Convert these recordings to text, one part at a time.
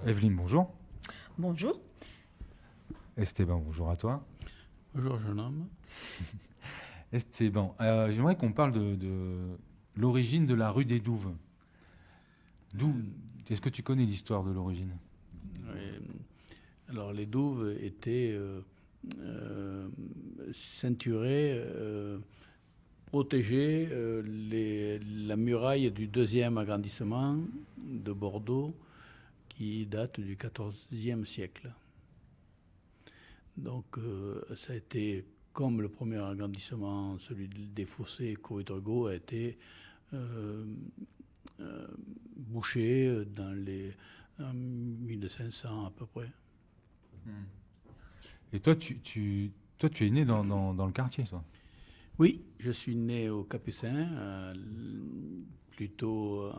Evelyne, bonjour. Bonjour. Esteban, bonjour à toi. Bonjour jeune homme. Esteban, j'aimerais qu'on parle de l'origine de la rue des Douves. D'où Est-ce que tu connais l'histoire de l'origine? Euh, alors les douves étaient ceinturées, protégées la muraille du deuxième agrandissement de Bordeaux qui date du XIVe siècle. Donc ça a été comme le premier agrandissement, celui des fossés Coëtregot, a été bouché en 1500 à peu près. Et toi, tu es né dans le quartier, toi? Oui, je suis né au Capucin, plutôt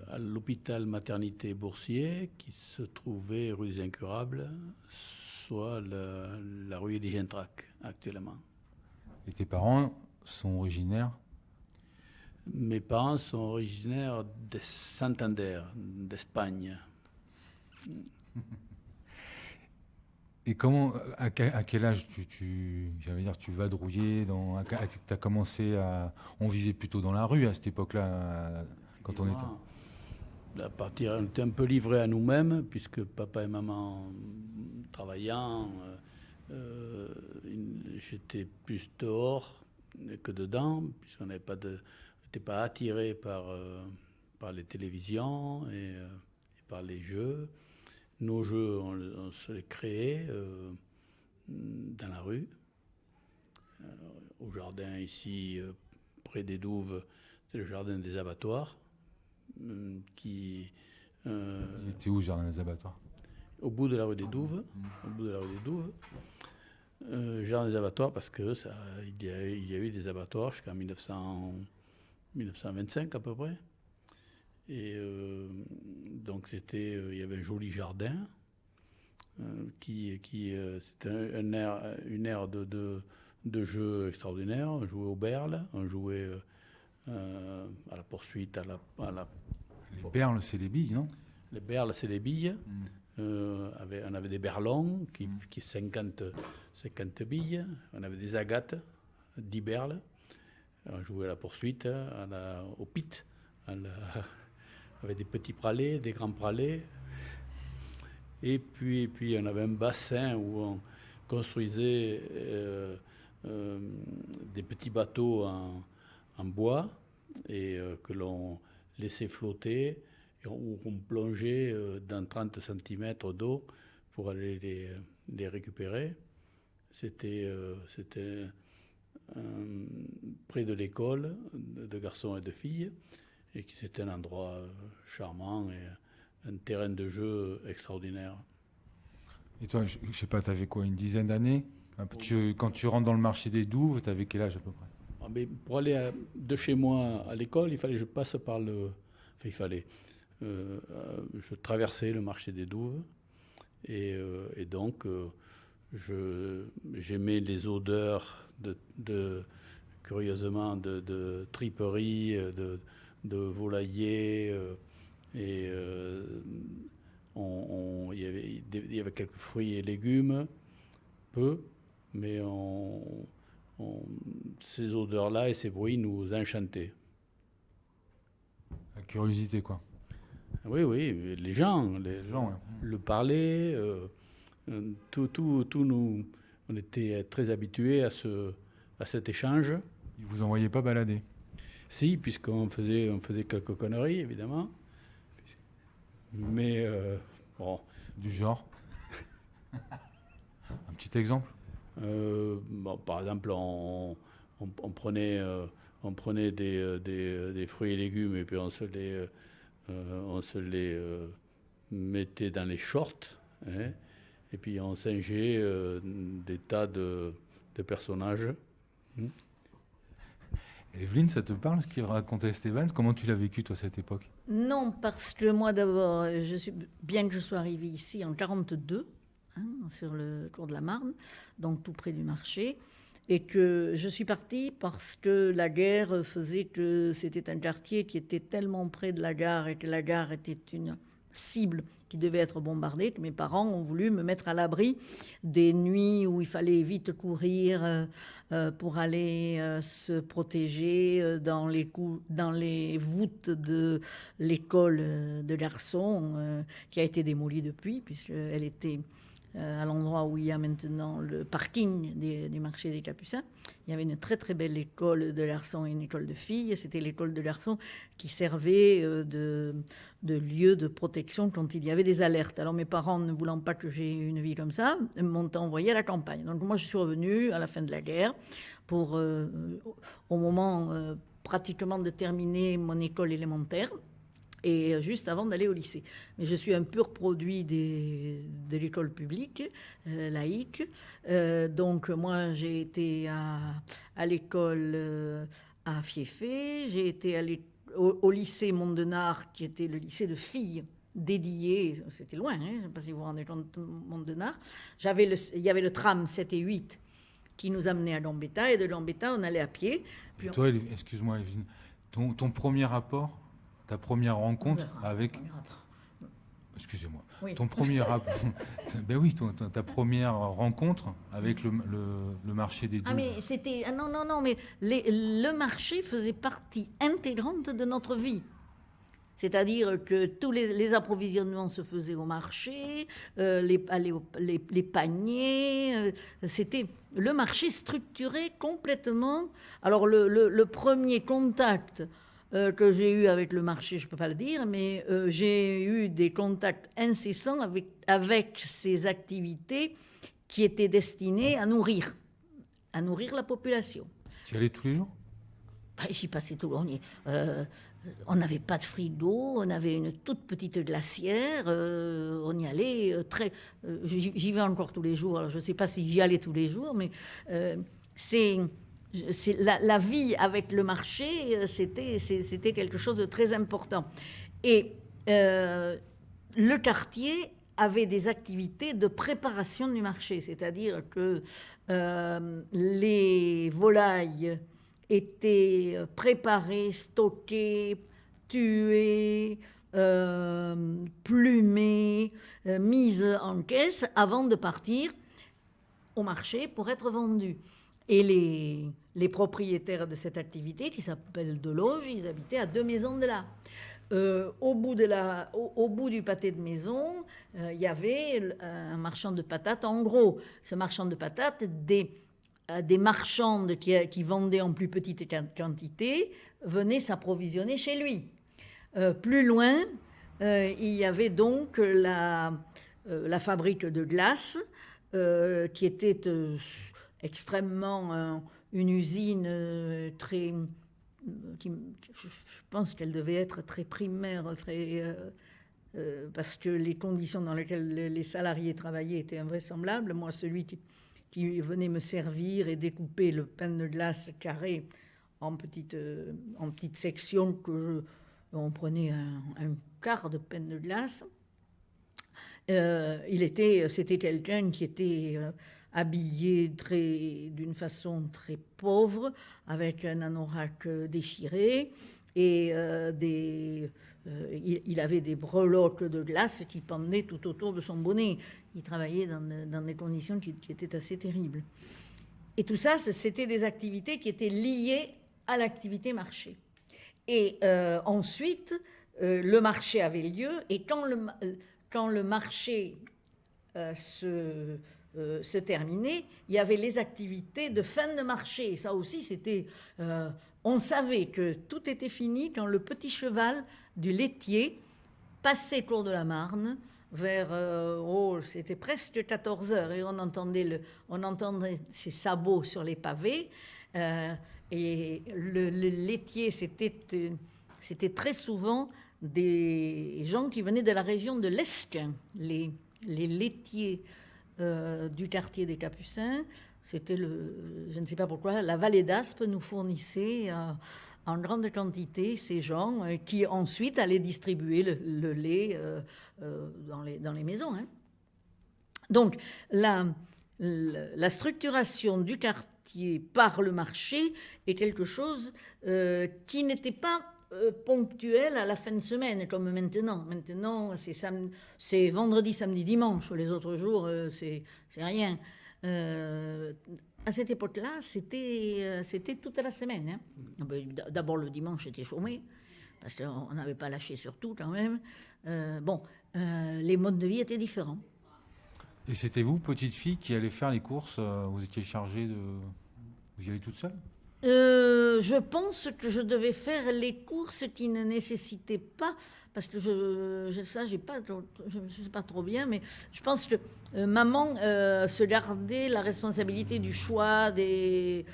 à l'hôpital maternité Boursier, qui se trouvait rue des Incurables, soit la rue Élie Gentrac actuellement. Et tes parents sont originaires? Mes parents sont originaires de Santander, d'Espagne. Et comment, à quel âge j'allais dire, tu vadrouillais t'as commencé on vivait plutôt dans la rue à cette époque-là, quand on était. À partir, on était un peu livrés à nous-mêmes, puisque papa et maman travaillant, j'étais plus dehors que dedans, puisqu'on n'était pas attiré par les télévisions et par les jeux. Nos jeux, on se les créait dans la rue. Au jardin ici, près des Douves, c'est le jardin des abattoirs. Il était où, le jardin des abattoirs? Au bout de la rue des Douves. Au bout de la rue des Douves. Jardin des abattoirs parce que il y a eu des abattoirs jusqu'en 1925 à peu près. Et donc il y avait un joli jardin c'était une aire de jeu extraordinaire. On jouait au berle, on jouait à la poursuite, Les berles, c'est les billes, non? Les berles, c'est les billes. On avait des berlons qui 50 billes. On avait des agates, 10 berles. On jouait à la poursuite, au pit, avec des petits pralets, des grands pralets. Et puis on avait un bassin où on construisait des petits bateaux en bois et que l'on laissait flotter, et où on plongeait dans 30 cm d'eau pour aller les récupérer. C'était près de l'école de garçons et de filles, et c'était un endroit charmant et un terrain de jeu extraordinaire. Et toi, je sais pas, t'avais quoi, une dizaine d'années? Quand tu rentres dans le marché des Douves, t'avais quel âge à peu près? Mais pour aller de chez moi à l'école, il fallait que je passe par je traversais le marché des Douves, et donc j'aimais les odeurs curieusement de triperie, de volailler, et il y avait quelques fruits et légumes, peu, mais ces odeurs-là et ces bruits nous enchantaient. La curiosité, quoi. Oui, les gens, Ouais. le parler, tout nous, on était très habitués à cet échange. Ils vous envoyaient pas balader? Si, puisqu'on faisait quelques conneries, évidemment. Mais bon. Du genre? Un petit exemple? Par exemple, on prenait des fruits et légumes et puis on se les mettait dans les shorts, hein, et puis on singeait des tas de personnages. Evelyne, ça te parle ce qu'il racontait Esteban? Comment tu l'as vécu, toi, cette époque? Non, parce que moi d'abord, bien que je sois arrivée ici en 42, sur le cours de la Marne, donc tout près du marché, et que je suis partie parce que la guerre faisait que c'était un quartier qui était tellement près de la gare et que la gare était une cible qui devait être bombardée. Mes parents ont voulu me mettre à l'abri des nuits où il fallait vite courir pour aller se protéger dans les voûtes de l'école de garçons qui a été démolie depuis, puisqu'elle était à l'endroit où il y a maintenant le parking du marché des Capucins. Il y avait une très très belle école de garçons et une école de filles. C'était l'école de garçons qui servait de lieu de protection quand il y avait des alertes. Alors mes parents, ne voulant pas que j'ai une vie comme ça, m'ont envoyé à la campagne. Donc moi je suis revenue à la fin de la guerre pour, au moment pratiquement de terminer mon école élémentaire, et juste avant d'aller au lycée. Mais je suis un pur produit de l'école publique, laïque. Donc moi, j'ai été à l'école à Fieffé, j'ai été au lycée Mondenard, qui était le lycée de filles dédié, c'était loin, hein, je ne sais pas si vous vous rendez compte, Mondenard. Il y avait le tram 7 et 8 qui nous amenait à Gambetta, et de Gambetta, on allait à pied. Puis toi, excuse-moi, Evelyne, ton premier rapport, ta première rencontre avec... Excusez-moi. Oui. Ton premier rapport... Ben oui, ta première rencontre avec le marché des douves. Ah mais c'était... non, mais le marché faisait partie intégrante de notre vie. C'est-à-dire que tous les approvisionnements se faisaient au marché, les paniers, c'était... Le marché structurait complètement... Alors le premier contact que j'ai eu avec le marché, je ne peux pas le dire, mais j'ai eu des contacts incessants avec ces activités qui étaient destinées à nourrir la population. Tu y allais tous les jours? J'y passais tout le temps. On n'avait pas de frigo, on avait une toute petite glacière, on y allait j'y vais encore tous les jours, alors je ne sais pas si j'y allais tous les jours, mais c'est la vie avec le marché, c'était quelque chose de très important. Et le quartier avait des activités de préparation du marché, c'est-à-dire que les volailles étaient préparées, stockées, tuées, plumées, mises en caisse avant de partir au marché pour être vendues. Et les propriétaires de cette activité, qui s'appellent Deloge, ils habitaient à 2 maisons de là. Au bout du pâté de maison, il y avait un marchand de patates. En gros, ce marchand de patates, des marchandes qui vendaient en plus petite quantité venaient s'approvisionner chez lui. Plus loin, il y avait donc la fabrique de glace qui était extrêmement une usine très... je pense qu'elle devait être très primaire, parce que les conditions dans lesquelles les salariés travaillaient étaient invraisemblables. Moi, celui qui venait me servir et découper le pain de glace carré en petites sections, on prenait un quart de pain de glace. C'était quelqu'un qui était habillé d'une façon très pauvre, avec un anorak déchiré, et il avait des breloques de glace qui pendaient tout autour de son bonnet. Il travaillait dans des conditions qui étaient assez terribles. Et tout ça, c'était des activités qui étaient liées à l'activité marché. Et ensuite, le marché avait lieu, et quand le marché se terminait, il y avait les activités de fin de marché. Et ça aussi, c'était... on savait que tout était fini quand le petit cheval du laitier passait cours de la Marne vers... c'était presque 14 heures, et on entendait ses sabots sur les pavés. Et le laitier, c'était très souvent des gens qui venaient de la région de l'Esquin, les laitiers du quartier des Capucins. C'était je ne sais pas pourquoi, la vallée d'Aspe nous fournissait en grande quantité ces gens qui ensuite allaient distribuer le lait dans les maisons. Hein. Donc la structuration du quartier par le marché est quelque chose qui n'était pas ponctuel à la fin de semaine, comme maintenant. Maintenant, c'est vendredi, samedi, dimanche. Les autres jours, c'est rien. À cette époque-là, c'était toute la semaine. Hein. D'abord, le dimanche, j'étais chômé, parce qu'on n'avait pas lâché sur tout quand même. Les modes de vie étaient différents. Et c'était vous, petite fille, qui allait faire les courses? Vous étiez chargée de... Vous y allez toute seule? Je pense que je devais faire les courses qui ne nécessitaient pas, parce que je sais pas trop bien, mais je pense que maman se gardait la responsabilité du choix des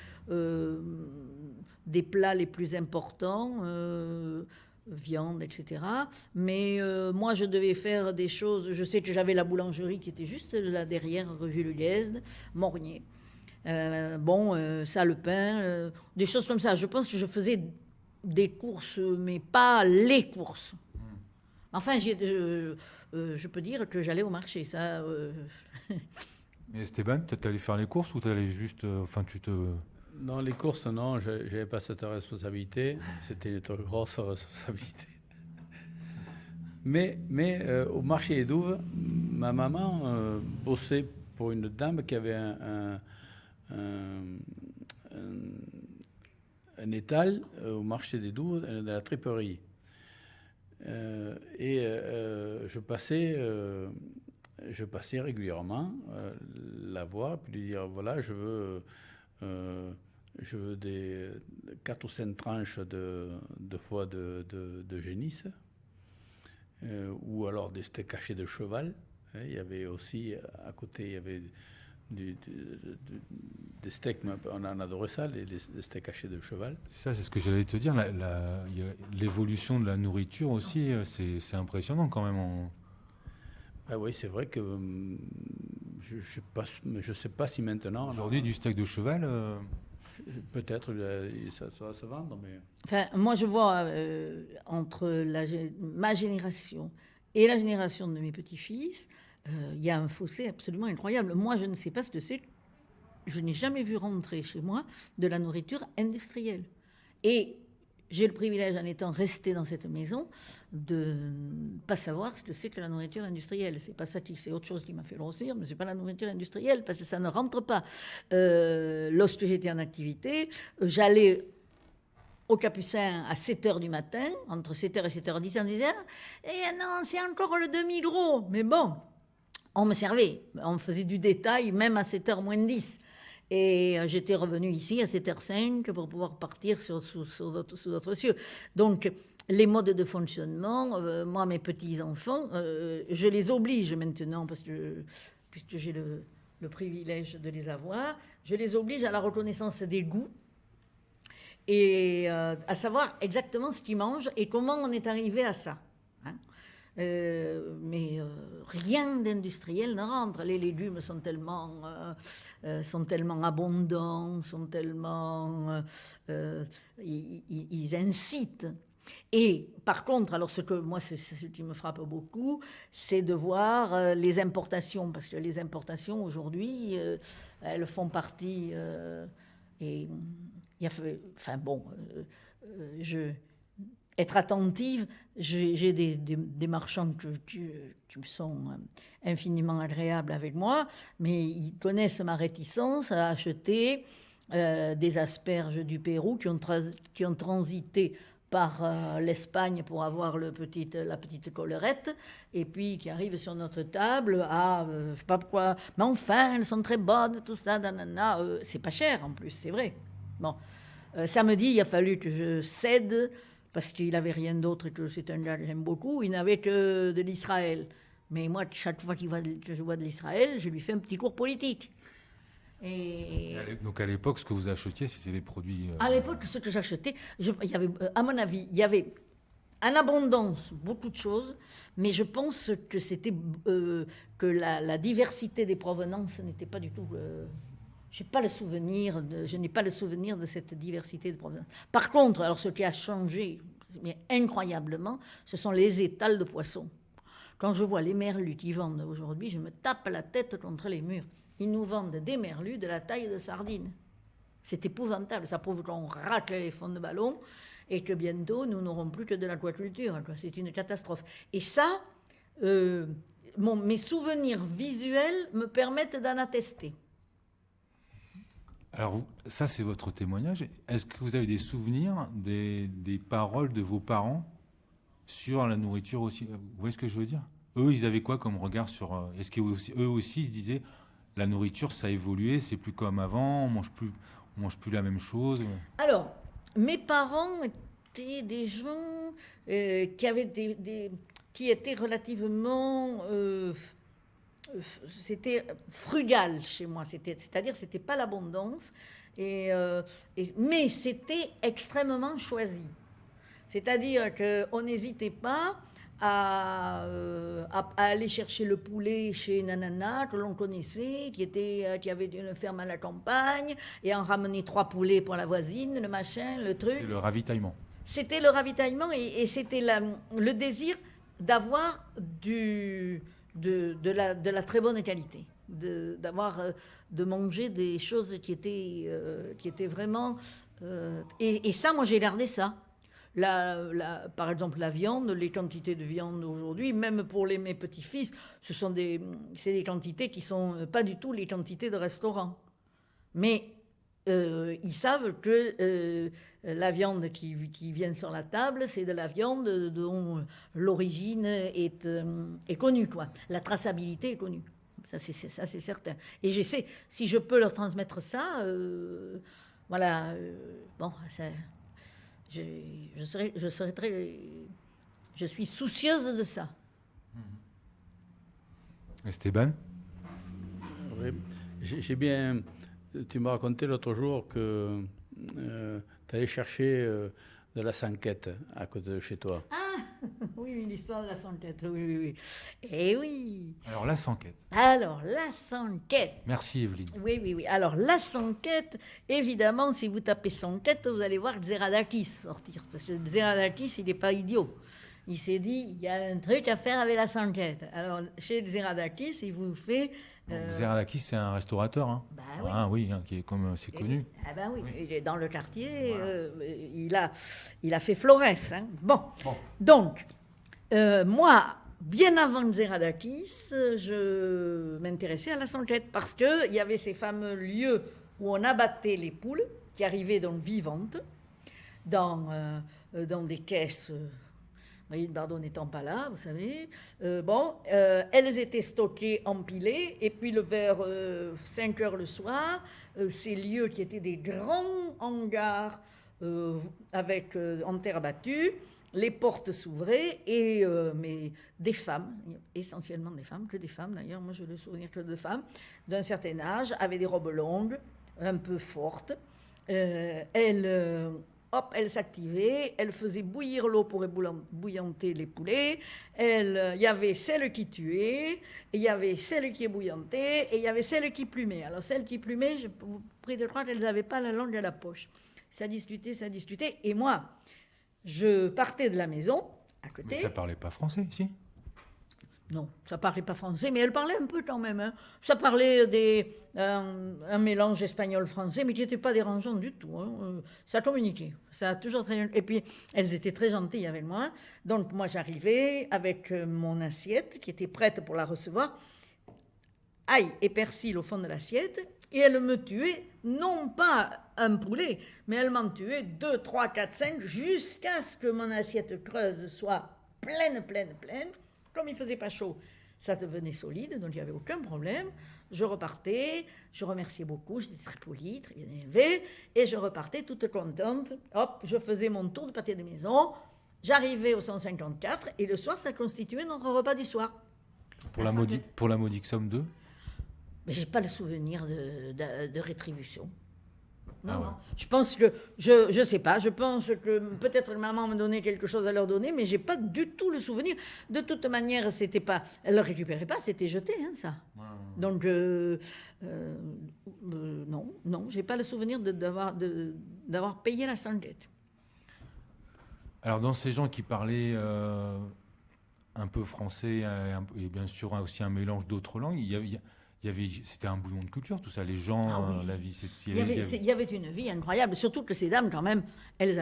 plats les plus importants, viande, etc. Mais moi, je devais faire des choses. Je sais que j'avais la boulangerie qui était juste là derrière, rue Jules Guesde, Morgnier. Ça, le pain, des choses comme ça. Je pense que je faisais des courses, mais pas les courses. Enfin, je peux dire que j'allais au marché, ça. Et Esteban, tu allais faire les courses ou tu allais juste... Non, les courses, non, je n'avais pas cette responsabilité. C'était une trop grosse responsabilité. Mais au marché des Douves, ma maman bossait pour une dame qui avait un étal au marché des Douves, de la triperie. Je passais régulièrement la voir, puis lui dire, voilà, je veux des 4 ou 5 tranches de foie de génisse, ou alors des steaks hachés de cheval. Il y avait aussi, à côté, il y avait des steaks, on en adorait ça, des steaks hachés de cheval. Ça, c'est ce que j'allais te dire. L'évolution de la nourriture aussi, c'est impressionnant quand même. Oui, c'est vrai que je sais pas si maintenant... Aujourd'hui, du steak de cheval... Peut-être ça va se vendre, mais... Enfin, moi, je vois entre ma génération et la génération de mes petits-fils, il y a un fossé absolument incroyable. Moi, je ne sais pas ce que c'est. Je n'ai jamais vu rentrer chez moi de la nourriture industrielle. Et j'ai le privilège, en étant restée dans cette maison, de ne pas savoir ce que c'est que la nourriture industrielle. C'est autre chose qui m'a fait grossir, mais ce n'est pas la nourriture industrielle, parce que ça ne rentre pas. Lorsque j'étais en activité, j'allais au Capucin à 7h du matin, entre 7h et 7h10, on disait « Eh non, c'est encore le demi-gros !» Mais bon, on me servait. On faisait du détail, même à 7h moins 10. Et j'étais revenue ici à 7h05 pour pouvoir partir sous d'autres cieux. Donc, les modes de fonctionnement, moi, mes petits-enfants, je les oblige maintenant, puisque j'ai le privilège de les avoir, je les oblige à la reconnaissance des goûts et à savoir exactement ce qu'ils mangent et comment on est arrivé à ça. Hein. Mais rien d'industriel ne rentre. Les légumes sont tellement abondants, ils incitent. Et par contre, alors ce qui me frappe beaucoup, c'est de voir les importations, parce que les importations aujourd'hui, elles font partie. Et il y a, enfin bon, être attentive. J'ai des marchands qui sont infiniment agréables avec moi, mais ils connaissent ma réticence à acheter des asperges du Pérou qui ont transité par l'Espagne pour avoir la petite collerette, et puis qui arrivent sur notre table je ne sais pas pourquoi, mais enfin, elles sont très bonnes, tout ça, nanana. C'est pas cher en plus, c'est vrai. Bon, samedi, il a fallu que je cède, parce qu'il n'avait rien d'autre, que c'est un gars que j'aime beaucoup, il n'avait que de l'Israël. Mais moi, chaque fois que je vois de l'Israël, je lui fais un petit cours politique. Donc à l'époque, ce que vous achetiez, c'était des produits... À l'époque, ce que j'achetais, à mon avis, il y avait en abondance beaucoup de choses, mais je pense que c'était que la diversité des provenances n'était pas du tout... je n'ai pas le souvenir de cette diversité de provenances. Par contre, alors ce qui a changé, mais incroyablement, ce sont les étals de poissons. Quand je vois les merlus qui vendent aujourd'hui, je me tape la tête contre les murs. Ils nous vendent des merlus de la taille de sardines. C'est épouvantable. Ça prouve qu'on racle les fonds de ballon. et que bientôt nous n'aurons plus que de l'aquaculture. C'est une catastrophe. Et ça, mes souvenirs visuels me permettent d'en attester. Alors, ça, c'est votre témoignage. Est-ce que vous avez des souvenirs des paroles de vos parents sur la nourriture aussi? Vous voyez ce que je veux dire? Eux, ils avaient quoi comme regard sur... Est-ce qu'eux aussi, ils se disaient, la nourriture, ça a évolué, c'est plus comme avant, on mange plus la même chose? Alors, mes parents étaient des gens qui avaient qui étaient relativement... c'était frugal chez moi, c'est-à-dire c'était pas l'abondance, mais c'était extrêmement choisi. C'est-à-dire qu'on n'hésitait pas à aller chercher le poulet chez Nanana, que l'on connaissait, qui avait une ferme à la campagne, et en ramener 3 poulets pour la voisine, le machin, le truc. C'est le ravitaillement. C'était le ravitaillement et c'était le désir d'avoir de la très bonne qualité, de manger des choses qui étaient vraiment... et ça, moi, j'ai gardé ça. Par exemple, la viande, les quantités de viande aujourd'hui, même pour mes petits-fils, c'est des quantités qui ne sont pas du tout les quantités de restaurant. Mais ils savent que la viande qui vient sur la table, c'est de la viande dont l'origine est connue, quoi. La traçabilité est connue. Ça, c'est certain. Et j'essaie, si je peux leur transmettre ça, voilà, bon, ça... Je suis soucieuse de ça. Esteban? Oui. J'ai bien... Tu m'as raconté l'autre jour que tu allais chercher de la sanquette à côté de chez toi. Ah, oui, l'histoire de la sanquette, oui. Eh oui. Alors, la sanquette. Merci, Evelyne. Oui. Alors, la sanquette, évidemment, si vous tapez sanquette, vous allez voir Xeradakis sortir. Parce que Xeradakis, il n'est pas idiot. Il s'est dit, il y a un truc à faire avec la sanquette. Alors, chez Xeradakis, il vous fait... Xeradakis, c'est un restaurateur, hein? Bah, oui. Ah oui, hein, qui est comme c'est connu. Ah ben oui, il est dans le quartier, voilà. Il a fait Flores. Hein. Bon. Donc, moi, bien avant Xeradakis, je m'intéressais à la sanquette parce qu'il y avait ces fameux lieux où on abattait les poules qui arrivaient donc vivantes dans des caisses... Brigitte Bardot n'étant pas là, vous savez. Elles étaient stockées, empilées, et puis vers 5 heures le soir, ces lieux qui étaient des grands hangars en terre battue, les portes s'ouvraient, mais des femmes, essentiellement des femmes, que des femmes d'ailleurs, moi je le souviens que de femmes, d'un certain âge, avaient des robes longues, un peu fortes. Elle s'activait, elle faisait bouillir l'eau pour bouillanter les poulets, il y avait celle qui tuait, il y avait celle qui ébouillantait, et il y avait celle qui plumait. Alors celle qui plumait, je vous prie de croire qu'elles n'avaient pas la langue à la poche. Ça discutait, et moi, je partais de la maison, à côté... Mais ça parlait pas français, si? Non, ça parlait pas français, mais elle parlait un peu quand même. Hein. Ça parlait un mélange espagnol-français, mais qui n'était pas dérangeant du tout. Hein. Ça communiquait. Ça a toujours très... Et puis, elles étaient très gentilles avec moi. Donc, moi, j'arrivais avec mon assiette qui était prête pour la recevoir. Ail et persil au fond de l'assiette. Et elle me tuait, non pas un poulet, mais elle m'en tuait 2, 3, 4, 5, jusqu'à ce que mon assiette creuse soit pleine. Comme il ne faisait pas chaud, ça devenait solide, donc il n'y avait aucun problème. Je repartais, je remerciais beaucoup, j'étais très polie, très bien élevée, et je repartais toute contente. Hop, je faisais mon tour de pâté de maison, j'arrivais au 154, et le soir, ça constituait notre repas du soir. Pour la modique somme de? Mais je n'ai pas le souvenir de rétribution. Non, ouais. non. Je pense que, je sais pas, je pense que peut-être maman me donnait quelque chose à leur donner, mais j'ai pas du tout le souvenir. De toute manière, c'était pas, elle le récupérait pas, c'était jeté, hein, ça. Ouais. Donc, non, j'ai pas le souvenir d'avoir payé la sanguette. Alors, dans ces gens qui parlaient un peu français et bien sûr aussi un mélange d'autres langues, il y c'était un bouillon de culture, tout ça. Les gens, oui. la vie. Il y avait une vie incroyable, surtout que ces dames, quand même, elles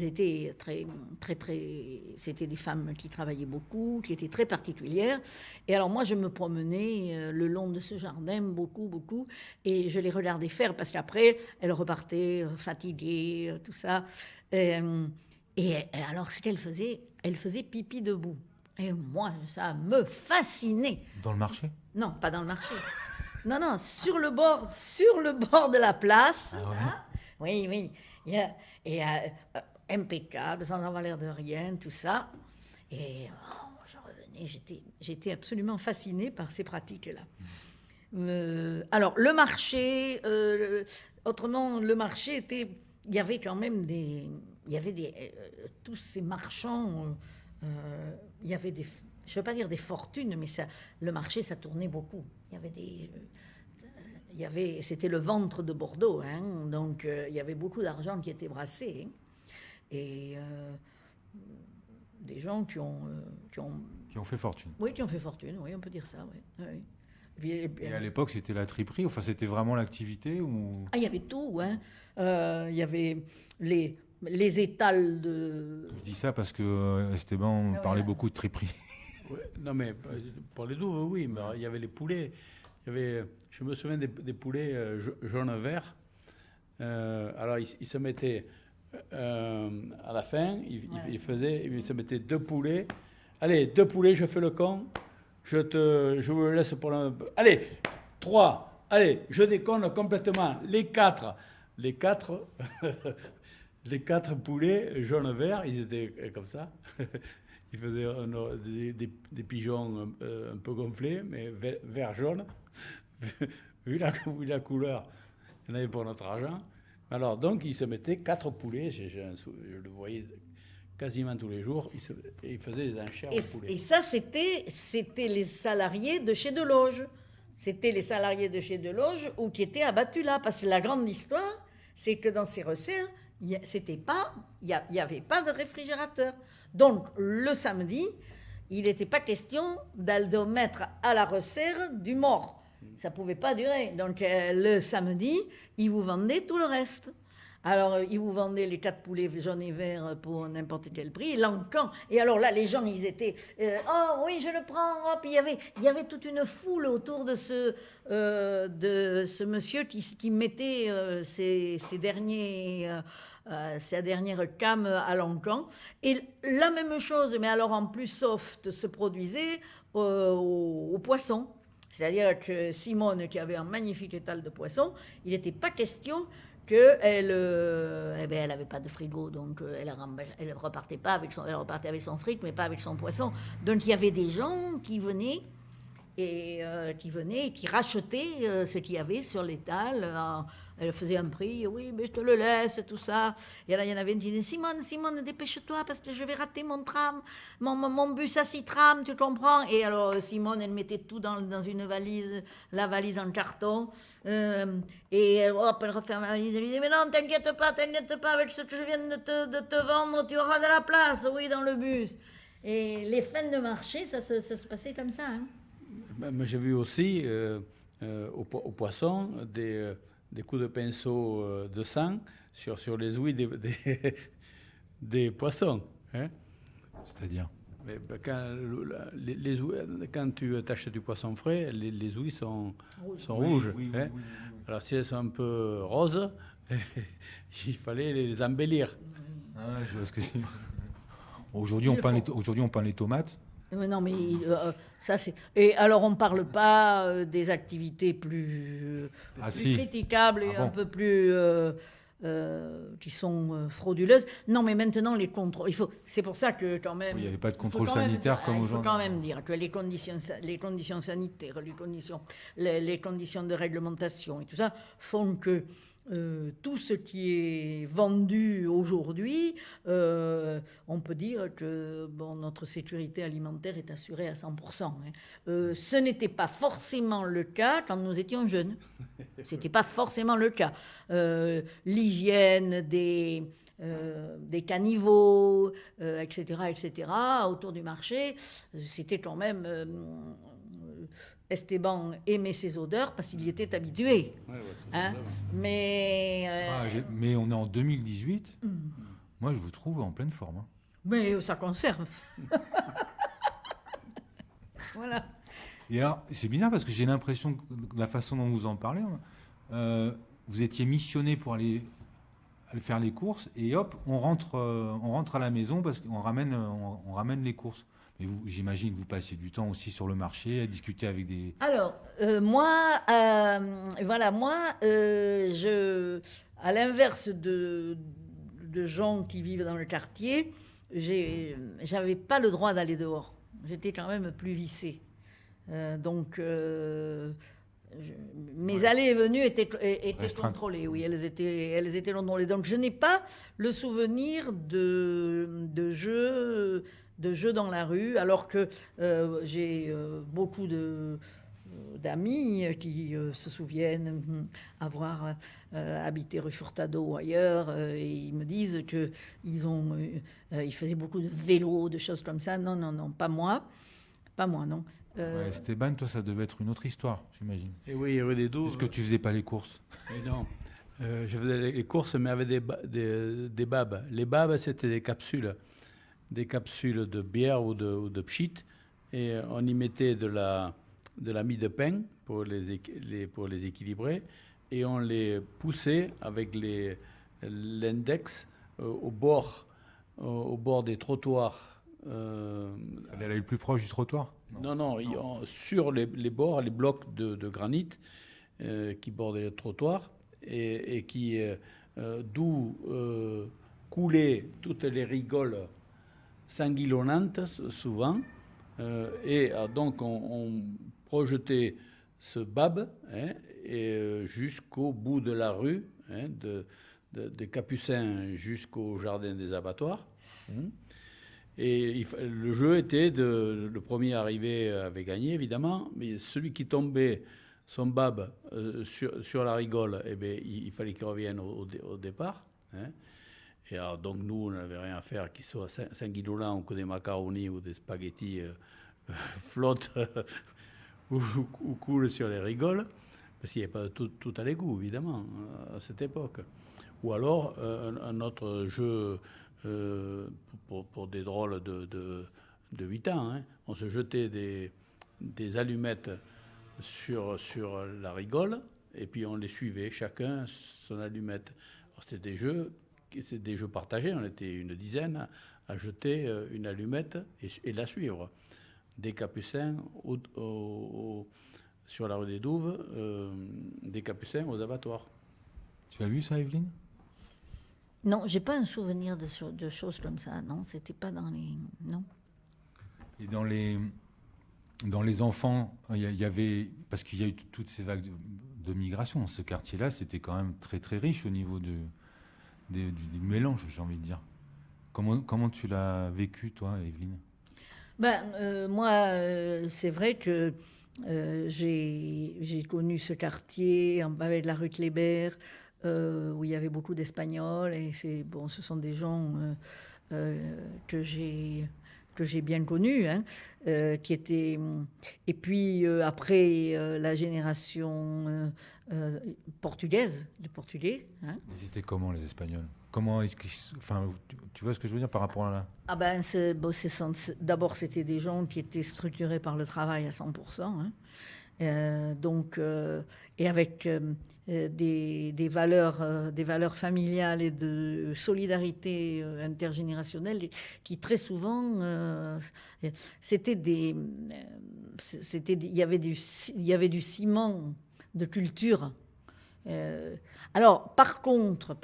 étaient très, très, très... C'était des femmes qui travaillaient beaucoup, qui étaient très particulières. Et alors moi, je me promenais le long de ce jardin, beaucoup, beaucoup, et je les regardais faire, parce qu'après, elles repartaient fatiguées, tout ça. Et alors, ce qu'elles faisaient, elles faisaient pipi debout. Et moi, ça me fascinait. Dans le marché? Non, pas dans le marché. Non, sur le bord de la place. Ah ouais? Hein. Oui, oui. Impeccable, sans avoir l'air de rien, tout ça. Et je revenais, j'étais absolument fascinée par ces pratiques-là. Alors, le marché, autrement, le marché était... Il y avait quand même tous ces marchands... il y avait je ne veux pas dire des fortunes, mais le marché, ça tournait beaucoup. C'était le ventre de Bordeaux, hein, donc il y avait beaucoup d'argent qui était brassé. Hein, et des gens qui ont fait fortune. Oui, qui ont fait fortune, oui, on peut dire ça, oui. Oui. Et à l'époque, c'était la triperie, enfin, c'était vraiment l'activité ou... Ah, il y avait tout, hein. Il y avait les étals de... Je dis ça parce que Esteban parlait beaucoup de triperie. Ouais, non, mais pour les douves, oui, mais il y avait les poulets. Je me souviens des poulets jaune-vert. Alors, ils se mettaient à la fin, ils se mettaient 2 poulets. Allez, 2 poulets, je fais le con. Je vous le laisse pour un... Allez, 3. Allez, je déconne complètement. Les 4. Les 4 poulets jaune-vert, ils étaient comme ça. Ils faisaient des pigeons un peu gonflés, mais vert-jaune. vu la couleur, il y en avait pour notre argent. Alors, donc, ils se mettaient 4 poulets. Je le voyais quasiment tous les jours. Ils faisaient des enchères de poulets. Et ça, c'était les salariés de chez Deloge. C'était les salariés de chez Deloge qui étaient abattus là. Parce que la grande histoire, c'est que dans ces resserres, il n'y avait pas de réfrigérateur. Donc, le samedi, il n'était pas question d'aller mettre à la resserre du mort. Ça ne pouvait pas durer. Donc, le samedi, ils vous vendaient tout le reste. Alors, ils vous vendaient les 4 poulets jaunes et verts pour n'importe quel prix. L'encan. Et alors là, les gens, ils étaient... oh, oui, je le prends. Puis il y avait toute une foule autour de ce monsieur qui mettait sa dernière came à l'encan. Et la même chose, mais alors en plus soft, se produisait aux poissons. C'est-à-dire que Simone, qui avait un magnifique étal de poissons, il n'était pas question qu'elle n'avait pas de frigo, donc elle repartait avec son fric, mais pas avec son poisson. Donc il y avait des gens qui venaient et qui rachetaient ce qu'il y avait sur l'étal. Elle faisait un prix, oui, mais je te le laisse, tout ça. Et là, il y en avait une qui disait, Simone, dépêche-toi parce que je vais rater mon tram, mon bus à 6 trams, tu comprends? Et alors, Simone, elle mettait tout dans une valise, la valise en carton. Et hop, elle referme la valise, elle lui dit, mais non, t'inquiète pas, avec ce que je viens de te vendre, tu auras de la place, oui, dans le bus. Et les fins de marché, ça se passait comme ça. Hein. Mais j'ai vu aussi au poisson des coups de pinceau de sang sur les ouïes des poissons. Hein. C'est-à-dire quand tu achètes du poisson frais, les ouïes sont rouges. Oui, hein. Oui. Alors si elles sont un peu roses, il fallait les embellir. Ah, je vois ce que c'est. Aujourd'hui, on peint les tomates. Non, mais ça c'est. Et alors, on ne parle pas des activités plus critiquables et un peu plus. Qui sont frauduleuses. Non, mais maintenant, les contrôles. C'est pour ça que, quand même. Oui, il n'y avait pas de contrôle sanitaire comme aujourd'hui. Il faut quand même dire que les conditions sanitaires, les conditions de réglementation et tout ça font que. Tout ce qui est vendu aujourd'hui, on peut dire que notre sécurité alimentaire est assurée à 100%. Hein. Ce n'était pas forcément le cas quand nous étions jeunes. Ce n'était pas forcément le cas. L'hygiène des caniveaux, etc., autour du marché, c'était quand même Esteban aimait ces odeurs parce qu'il y était habitué. Hein. Mais, mais on est en 2018. Moi, je vous trouve en pleine forme. Hein. Mais ça conserve. Voilà. Et alors, c'est bizarre parce que j'ai l'impression que de la façon dont vous en parlez, vous étiez missionné pour aller faire les courses et hop, on rentre à la maison parce qu'on ramène les courses. Mais j'imagine que vous passiez du temps aussi sur le marché à discuter avec des... Alors, moi, à l'inverse de gens qui vivent dans le quartier, j'avais pas le droit d'aller dehors. J'étais quand même plus vissée. Mes allées et venues étaient contrôlées. Oui, elles étaient contrôlées. Donc, je n'ai pas le souvenir de jeux dans la rue, alors que j'ai beaucoup d'amis qui se souviennent avoir habité rue Furtado ou ailleurs, et ils me disent qu'ils faisaient beaucoup de vélo, de choses comme ça. Non, pas moi, non. Esteban, toi, ça devait être une autre histoire, j'imagine. Et oui, rue des Douves. Est-ce que tu faisais pas les courses? Non, je faisais les courses, mais avec des babes. Les babes, c'était des capsules de bière ou de pchit, et on y mettait de la mie de pain pour les équilibrer, et on les poussait avec l'index au bord des trottoirs. Elle est le plus proche du trottoir? Non. Sur les bords, les blocs de granit qui bordaient le trottoir et qui d'où coulaient toutes les rigoles sanguillonnantes souvent, donc on projetait ce bab jusqu'au bout de la rue, des Capucins jusqu'au jardin des abattoirs. Et le jeu était le premier arrivé avait gagné évidemment, mais celui qui tombait son bab sur la rigole, il fallait qu'il revienne au départ. Et alors, donc nous, on n'avait rien à faire, qu'ils soient sanguinolents ou que des macaronis ou des spaghettis flottent ou coulent sur les rigoles, parce qu'il n'y avait pas tout à l'égout, évidemment, à cette époque. Ou alors, un autre jeu pour des drôles de 8 ans, on se jetait des allumettes sur la rigole, et puis on les suivait, chacun son allumette. Alors, c'était des jeux partagés, on était une dizaine à jeter une allumette et la suivre. Des Capucins sur la rue des Douves, des Capucins aux abattoirs. Tu as vu ça, Evelyne? Non, j'ai pas un souvenir de choses comme ça. Non, c'était pas dans les... Non. Et dans les enfants, il y avait... Parce qu'il y a eu toutes ces vagues de migration. Ce quartier-là, c'était quand même très, très riche au niveau du mélange, j'ai envie de dire. Comment tu l'as vécu, toi, Evelyne? Moi, c'est vrai que j'ai connu ce quartier avec la rue Kléber, où il y avait beaucoup d'Espagnols, et ce sont des gens que j'ai bien connus, qui étaient... Et puis après, la génération portugaise, les Portugais. Ils étaient comment, les Espagnols? Comment est-ce qu'ils... Enfin, tu vois ce que je veux dire par rapport à là? D'abord, c'était des gens qui étaient structurés par le travail à 100%, et avec des valeurs familiales et de solidarité intergénérationnelle qui très souvent il y avait du ciment de culture. Alors par contre,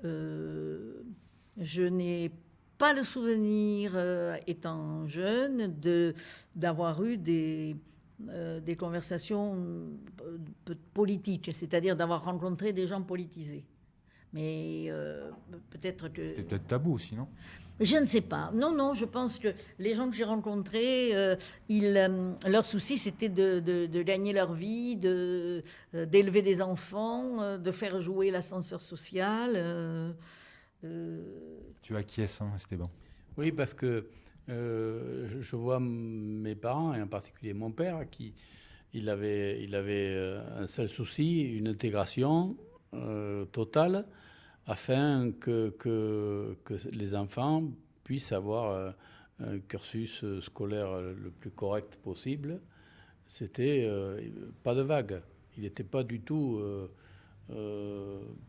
je n'ai pas le souvenir, étant jeune, d'avoir eu des conversations politiques, c'est-à-dire d'avoir rencontré des gens politisés. Mais peut-être que... C'était peut-être tabou aussi, non? Je ne sais pas. Non, je pense que les gens que j'ai rencontrés, leur souci, c'était de gagner leur vie, d'élever des enfants, de faire jouer l'ascenseur social. Tu acquiesces, Esteban? Oui, parce que Je vois mes parents, et en particulier mon père, il avait un seul souci, une intégration totale, afin que les enfants puissent avoir un cursus scolaire le plus correct possible. C'était pas de vague. Il n'était pas du tout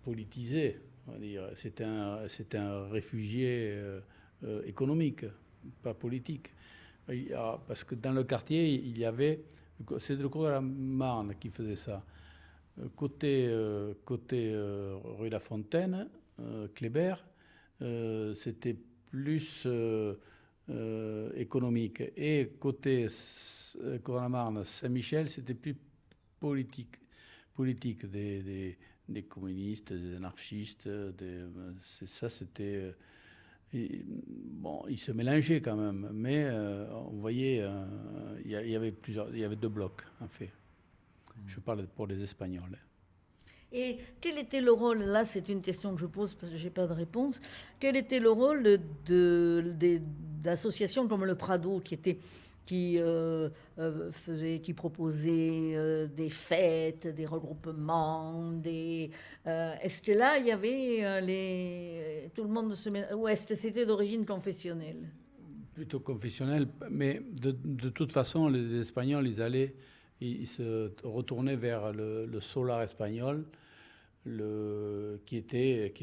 politisé. On va dire. C'était un réfugié économique, pas politique. Parce que dans le quartier, il y avait... C'est le cours de la Marne qui faisait ça. Côté rue La Fontaine, Kléber, c'était plus économique. Et côté cours de la Marne, Saint-Michel, c'était plus politique. Des communistes, des anarchistes. Ça, c'était... bon, ils se mélangeaient quand même, mais on voyait, il y avait deux blocs, en fait. Je parle pour les Espagnols. Et quel était le rôle, là c'est une question que je pose parce que je n'ai pas de réponse, quel était le rôle d'associations comme le Prado qui proposait des fêtes, des regroupements, est-ce que là il y avait tout le monde ou est-ce que c'était d'origine confessionnelle? Plutôt confessionnel, mais de toute façon les Espagnols ils se retournaient vers le solar espagnol, qui était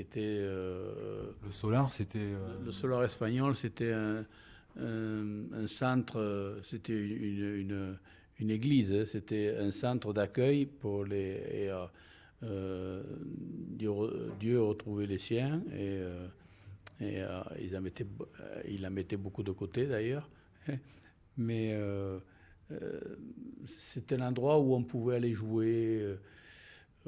le solar, c'était le solar espagnol, c'était un centre, c'était une église, hein, c'était un centre d'accueil pour Dieu retrouvait les siens et il en mettait beaucoup de côté d'ailleurs, mais c'était un endroit où on pouvait aller jouer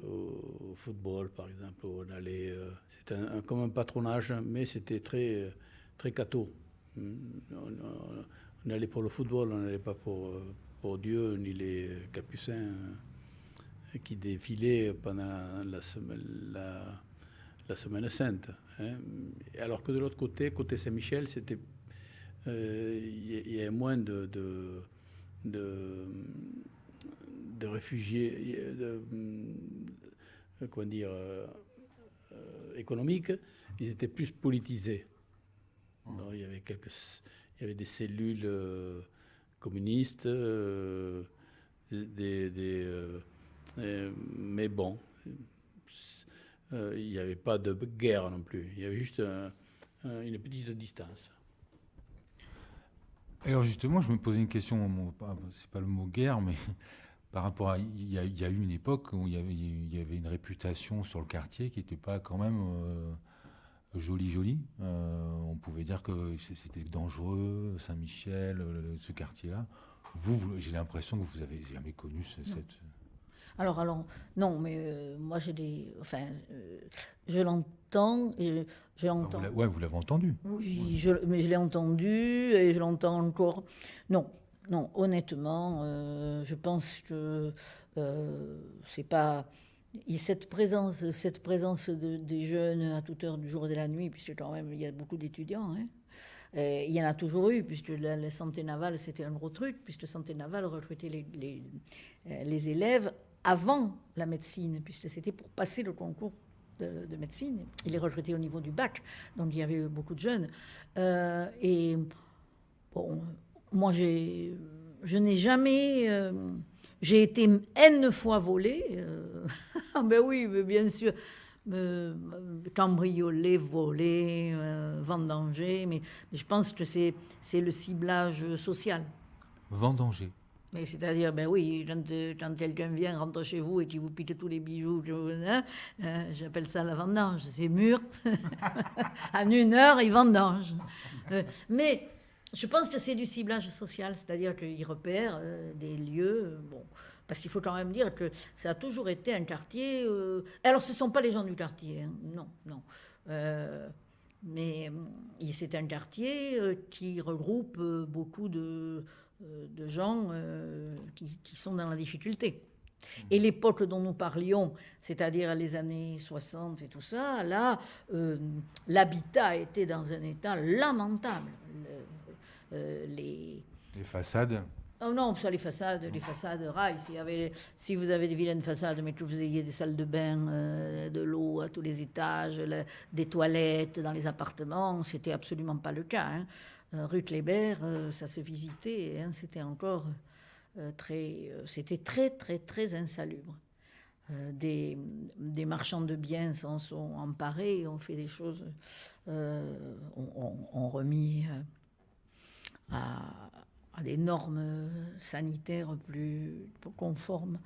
au football, par exemple. On allait, c'était comme un patronage, mais c'était très, très catho. On allait pour le football, on n'allait pas pour Dieu, ni les capucins qui défilaient pendant la Semaine Sainte. Hein. Alors que de l'autre côté Saint-Michel, c'était il y avait moins de réfugiés, comment dire, économiques. Ils étaient plus politisés. Donc, il y avait des cellules communistes, mais bon, il n'y avait pas de guerre non plus. Il y avait juste une petite distance. Alors justement, je me posais une question, c'est pas le mot guerre, mais par rapport à... Il y a eu une époque où il y avait une réputation sur le quartier qui n'était pas quand même jolie. On pouvait dire que c'était dangereux, Saint-Michel, ce quartier-là. J'ai l'impression que vous avez jamais connu cette... Alors, non, mais moi je l'entends et je l'entends. Vous l'avez entendu. Oui, mais je l'ai entendu et je l'entends encore. Non, honnêtement, je pense que c'est pas... Cette présence des jeunes à toute heure du jour et de la nuit, puisque quand même il y a beaucoup d'étudiants, hein. Il y en a toujours eu, puisque la santé navale c'était un gros truc, puisque santé navale recrutait les élèves avant la médecine, puisque c'était pour passer le concours de médecine. Il les recrutait au niveau du bac, donc il y avait beaucoup de jeunes. Et bon, moi je n'ai jamais... j'ai été N fois volée. Ben oui, mais bien sûr. Cambriolée, volée, vendangée. Mais je pense que c'est le ciblage social. Vendanger. Mais c'est-à-dire, ben oui, quand quelqu'un vient, rentre chez vous et qui vous pique tous les bijoux, j'appelle ça la vendange. C'est mûr. En 1 heure, il vendange. Mais je pense que c'est du ciblage social, c'est-à-dire qu'il repère des lieux. Bon, parce qu'il faut quand même dire que ça a toujours été un quartier. Alors, ce ne sont pas les gens du quartier, hein, non. Mais c'est un quartier qui regroupe beaucoup de gens qui sont dans la difficulté. Et l'époque dont nous parlions, c'est-à-dire les années 60 et tout ça, là, l'habitat était dans un état lamentable. les façades. Oh non, ça, les façades rails. Si vous avez des vilaines façades, mais que vous ayez des salles de bain, de l'eau à tous les étages, des toilettes dans les appartements, c'était absolument pas le cas. Hein. Rue Kléber, ça se visitait, hein, c'était encore c'était très, très, très insalubre. Des marchands de biens s'en sont emparés, ont fait des choses, ont remis à des normes sanitaires plus conformes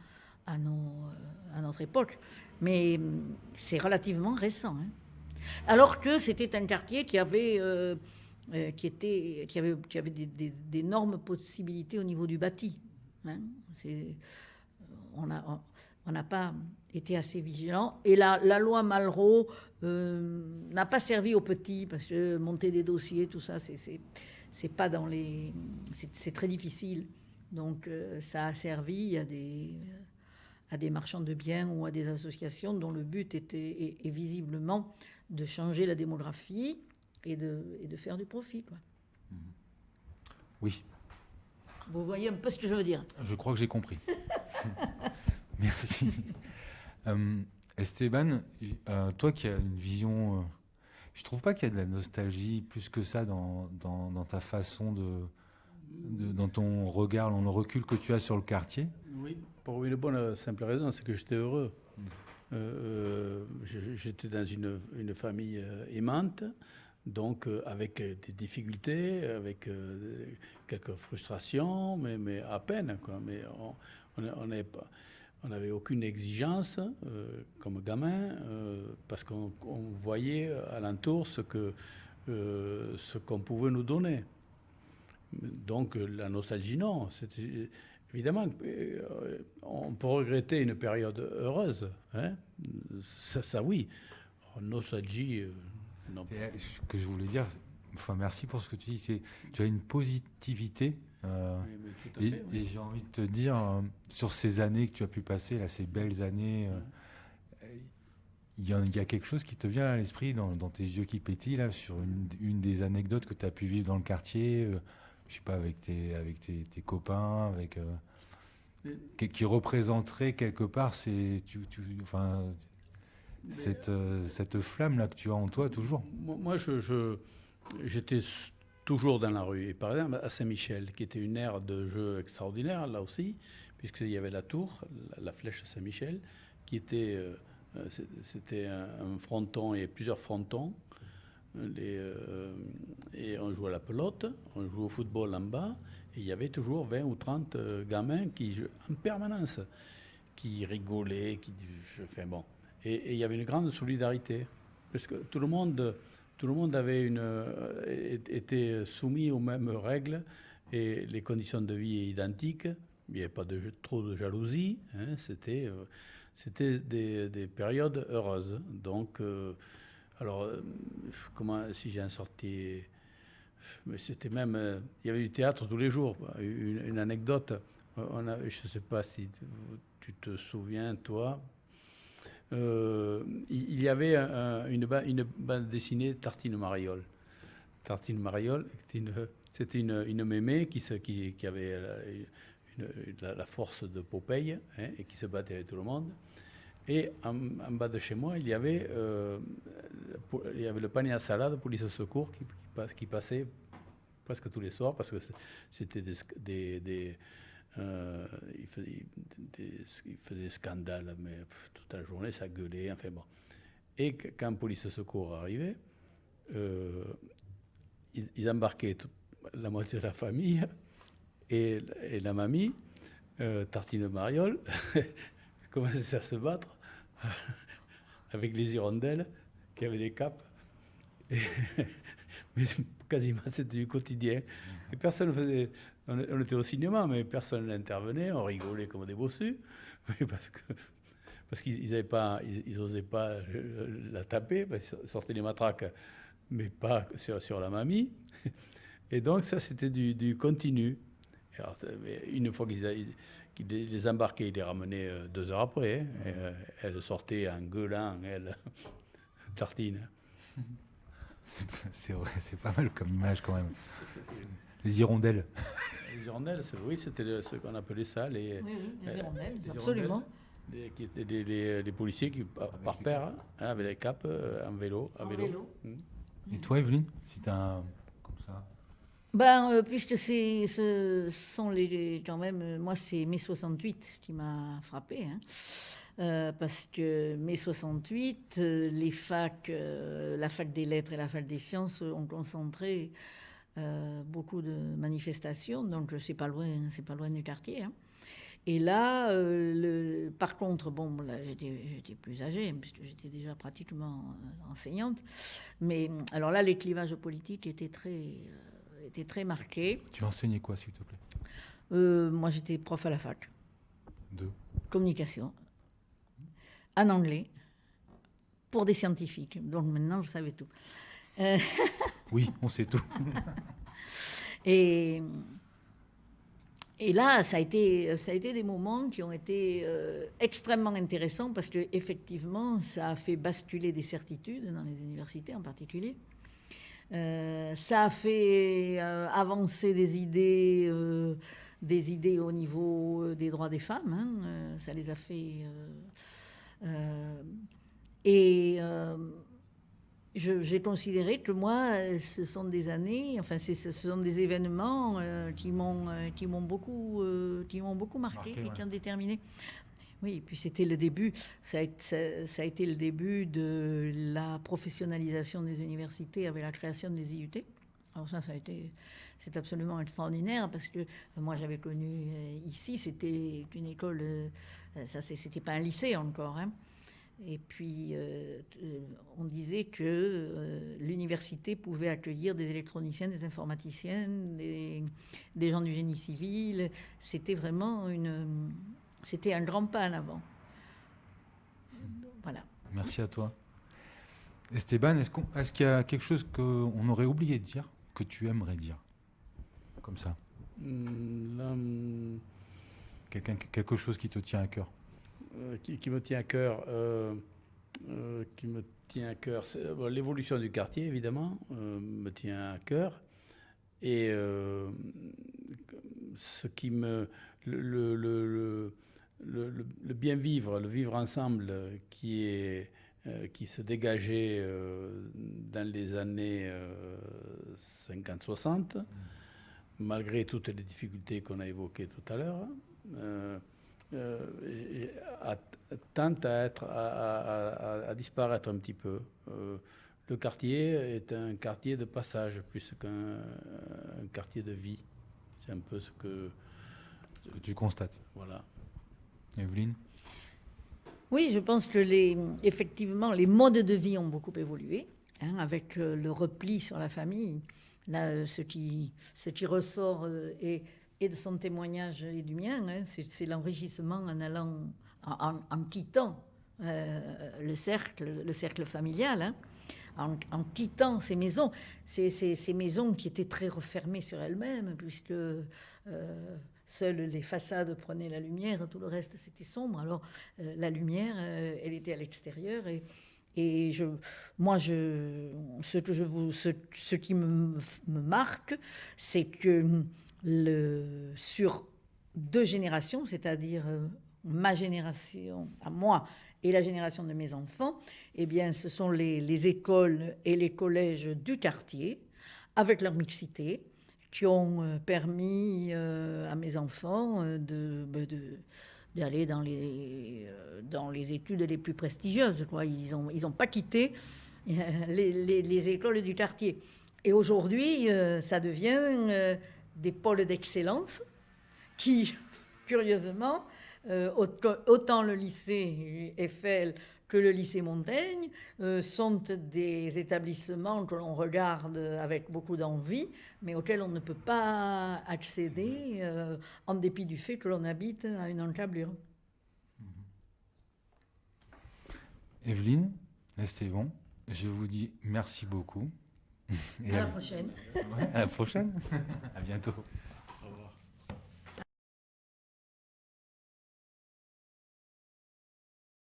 à notre époque. Mais c'est relativement récent. Hein. Alors que c'était un quartier qui avait d'énormes possibilités au niveau du bâti. Hein. On n'a pas été assez vigilant. Et la loi Malraux n'a pas servi aux petits, parce que monter des dossiers, tout ça, c'est pas dans les... C'est très difficile. Donc ça a servi à des marchands de biens ou à des associations dont le but est visiblement de changer la démographie et de faire du profit, quoi. Oui. Vous voyez un peu ce que je veux dire. Je crois que j'ai compris. Merci. Esteban, toi qui as une vision... je trouve pas qu'il y a de la nostalgie plus que ça dans ta façon dans ton regard, dans le recul que tu as sur le quartier. Oui, pour une bonne simple raison, c'est que j'étais heureux. J'étais dans une famille aimante, donc avec des difficultés, avec quelques frustrations, mais à peine, quoi. Mais on n'avait aucune exigence comme gamin, parce qu'on voyait alentour ce qu'on pouvait nous donner. Donc la nostalgie, non. Évidemment, on peut regretter une période heureuse. Hein, ça oui. Alors, nostalgie, non. Ce que je voulais dire, enfin, merci pour ce que tu dis, tu as une positivité. Et j'ai envie de te dire, sur ces années que tu as pu passer, là, ces belles années, il y a quelque chose qui te vient à l'esprit dans tes yeux qui pétillent, là, sur une des anecdotes que tu as pu vivre dans le quartier, je sais pas, avec tes copains, qui représenterait quelque part cette flamme-là que tu as en toi toujours. Moi, j'étais toujours dans la rue. Et par exemple, à Saint-Michel, qui était une aire de jeu extraordinaire, là aussi, puisqu'il y avait la tour, la flèche Saint-Michel, qui était... c'était un fronton et plusieurs frontons. Et on jouait à la pelote, on jouait au football en bas, et il y avait toujours 20 ou 30 gamins qui jouaient en permanence, qui rigolaient, enfin bon. Et il y avait une grande solidarité, parce que tout le monde était soumis aux mêmes règles, et les conditions de vie étaient identiques. Il n'y avait pas trop de jalousie, hein, c'était des périodes heureuses. Donc... alors, si j'ai sorti... Mais c'était même... il y avait du théâtre tous les jours. Une anecdote, je ne sais pas si tu te souviens, toi. Il y avait une bande dessinée, Tartine Mariole. Tartine Mariole, c'était une mémé qui avait la force de Popeye, hein, et qui se battait avec tout le monde. Et en bas de chez moi, il y avait le panier à salade police au secours qui passait presque tous les soirs, parce que c'était il faisait des scandales, mais toute la journée, ça gueulait, enfin bon. Et quand police au secours arrivait, ils embarquaient la moitié de la famille, et la mamie, Tartine Mariole, commençait à se battre avec les hirondelles qui avaient des capes. Mais quasiment, c'était du quotidien. Et personne faisait... On était au cinéma, mais personne n'intervenait. On rigolait comme des bossus. Parce qu'ils n'osaient pas la taper. Ils sortaient les matraques, mais pas sur la mamie. Et donc, ça, c'était du continu. Alors, une fois qu'ils les embarquaient, ils les ramenaient 2 heures après. Hein. Elle sortait en gueulant, elle, Tartine. C'est vrai, c'est pas mal comme image quand même. Les hirondelles. Les hirondelles, oui, c'était ce qu'on appelait ça, les hirondelles, les absolument. Qui étaient les policiers qui, par paire, hein, avec les capes, en vélo. À vélo. Et toi, Evelyne, si tu as comme ça. Puisque ce sont quand même, moi c'est mai 68 qui m'a frappé, hein. Parce que mai 68, les facs, la fac des lettres et la fac des sciences ont concentré beaucoup de manifestations, donc c'est pas loin du quartier, hein. Et là, par contre, là, j'étais plus âgée, puisque j'étais déjà pratiquement enseignante. Mais alors là, les clivages politiques étaient très marqués. Tu enseignais quoi, s'il te plaît? Moi, j'étais prof à la fac. De communication. En anglais. Pour des scientifiques. Donc maintenant, je savais tout. Oui, on sait tout. Et là, ça a été des moments qui ont été extrêmement intéressants parce qu'effectivement, ça a fait basculer des certitudes dans les universités en particulier. Ça a fait avancer des idées au niveau des droits des femmes. Hein, ça les a fait... j'ai considéré que moi, ce sont des années, ce sont des événements qui m'ont beaucoup marqué, qui ont déterminé. Oui, et puis c'était le début, ça a été le début de la professionnalisation des universités avec la création des IUT. Alors c'est absolument extraordinaire parce que moi j'avais connu ici, c'était une école, c'était pas un lycée encore, hein. Et puis, on disait que l'université pouvait accueillir des électroniciens, des informaticiens, des gens du génie civil. C'était vraiment c'était un grand pas en avant. Voilà. Merci à toi. Esteban, est-ce qu'il y a quelque chose qu'on aurait oublié de dire, que tu aimerais dire, comme ça? Quelque chose qui te tient à cœur? Qui me tient à cœur, l'évolution du quartier, évidemment, me tient à cœur. Et ce qui le bien vivre, le vivre ensemble qui se dégageait dans les années 50-60, malgré toutes les difficultés qu'on a évoquées tout à l'heure, tente à disparaître un petit peu. Le quartier est un quartier de passage plus qu'un quartier de vie. C'est un peu ce que tu constates. Voilà. Evelyne? Oui, je pense que effectivement, les modes de vie ont beaucoup évolué, hein, avec le repli sur la famille. Là, ce qui ressort et de son témoignage et du mien, hein, c'est l'enrichissement en quittant le cercle familial, hein, en quittant ces maisons, ces maisons qui étaient très refermées sur elles-mêmes, puisque seules les façades prenaient la lumière, tout le reste c'était sombre. Alors la lumière, elle était à l'extérieur et ce qui me marque, c'est que sur 2 générations, c'est-à-dire ma génération à moi et la génération de mes enfants, eh bien, ce sont les écoles et les collèges du quartier, avec leur mixité, qui ont permis à mes enfants d'aller dans les études les plus prestigieuses, quoi. Ils ont pas quitté les écoles du quartier. Et aujourd'hui, ça devient des pôles d'excellence qui, curieusement, autant le lycée Eiffel que le lycée Montaigne sont des établissements que l'on regarde avec beaucoup d'envie, mais auxquels on ne peut pas accéder en dépit du fait que l'on habite à une encablure. Evelyne, Esteban, je vous dis merci beaucoup. Et à la prochaine. Ouais, à la prochaine. À bientôt.